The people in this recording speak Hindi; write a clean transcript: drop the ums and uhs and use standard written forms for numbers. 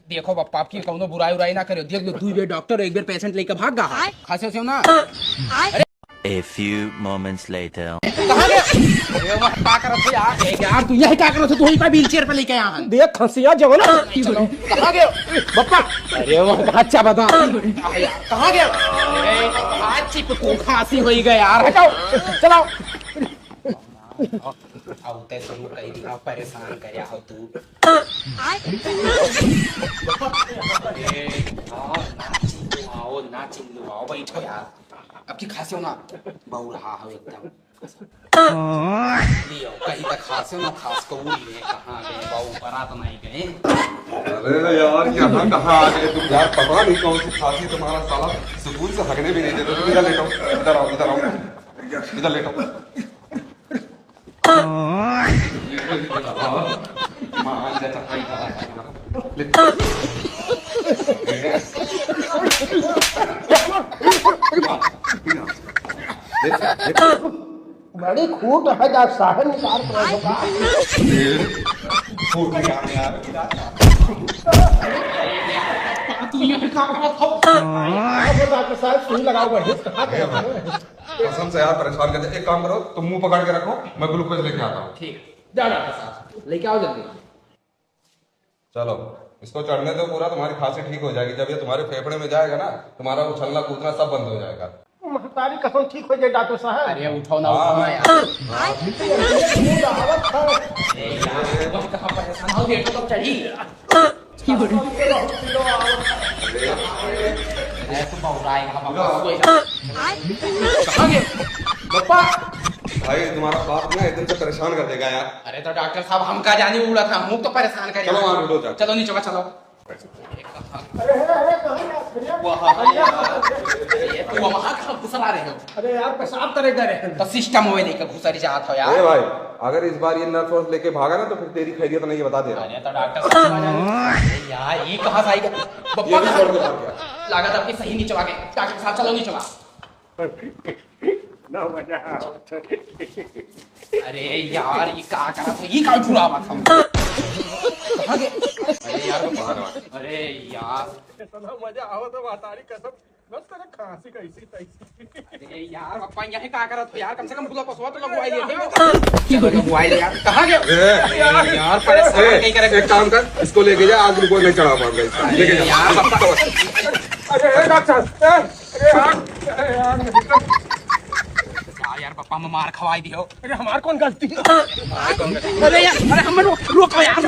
देखो पप्पा आपकी कौनो बुराई उराई ना करो, देख लो 2 बेर डॉक्टर एक बेर पेशेंट लेकर भाग गया खांसी से ना। A few moments later. कहां गया? अरे वो क्या कर रहा था यार तू यही क्या कर रहा था, तू ही पे व्हीलचेयर पे लेके आया है। देख खसिया जो ना चलो कहां गया पप्पा? अरे वो अच्छा बता कहां गया? अरे आज चिप को खांसी हो गई यार, हटाओ चलाओ। आओ ते शुरू कर दिया, परेशान कर रहा हो तू। आओ ना चिल्लो, आओ बैठो यार, आपकी खांसी हो ना बहु रहा है एकदम। लियो कहीं तक खांसी हो ना, खास को लिए कहाँ गए बहु, बारात नहीं गए। अरे यार यहाँ कहाँ आ गए तुम यार, पता नहीं कौन सी खांसी तुम्हारा साला सुकून से हगने भी नहीं देते। तुम इधर लेटो, इधर आओ, इधर आओ, इधर लेटो। बड़ी खूट है जा साहन निकाल कर का तू ये क्या कर रहा था? अब डॉक्टर साहब सुई लगाओ बढ़िया कसम से यार परेशान करते। एक काम करो, तुम मुंह पकड़ के रखो, मैं ग्लूकोज लेके आता हूँ। ठीक जा डॉक्टर साहब लेके आओ जल्दी। चलो इसको चढ़ने दो पूरा, तुम्हारी खांसी ठीक हो जाएगी। जब ये तुम्हारे फेफड़े में जाएगा ना, तुम्हारा उछलना कूदना सब बंद हो जाएगा। महतारी कसम ठीक हो जाए डॉक्टर साहब। अरे उठो ना उठो ना यार, वह कहाँ परेशान हो गए तो चढ़ी। तू बहुराएगा हम कहाँ गए पप्पा? भाई तुम्हारा बाप ना एकदम से परेशान कर देगा यार। अरे तो डॉक्टर साहब हम कहा जाने उड़ा था, मुझ तो परेशान कर। चलो वहाँ उठो जाओ। चलो नीचे का चलो। तू वहाँ कहाँ घुसरा रहे हो? अरे यार पेशाब करे जा रहे हैं तो सिस्टम में लेकर घुसरी जात हो यार। अरे भाई अगर इस बार ये नर्स वर्स लेके भागा ना तो फिर तेरी खैरियत नहीं, ये बता दे रहा। अरे तो डॉक्टर साहब यार ये कहाँ से आएगा ये भी छोड़ के भाग गया। लागत आपकी सही नीचे आगे। डॉक्टर साहब चलो नीचे। अरे यार ये क्या करा था, ये क्या छुड़ा बात हम कहाँ गए? अरे यार अरे यार मजा आओ तो महतारी कसम बस तेरे खांसी कैसी तैसी। अरे यार पापा यही क्या करा था यार, कम से कम बुला पसवा तो लगवाई ले लगवाई ले यार। कहाँ गए यार? परेशान कहीं करे। एक काम कर, इसको लेके जा, आज ग्लूकोज नहीं चढ़ा पाऊंगा इसको। लेके जा यार पापा। अरे डॉक्टर अरे यार पापा मैं मार खवाई दियो। अरे हमार कौन गलती है? अरे यार अरे हम रोको यार।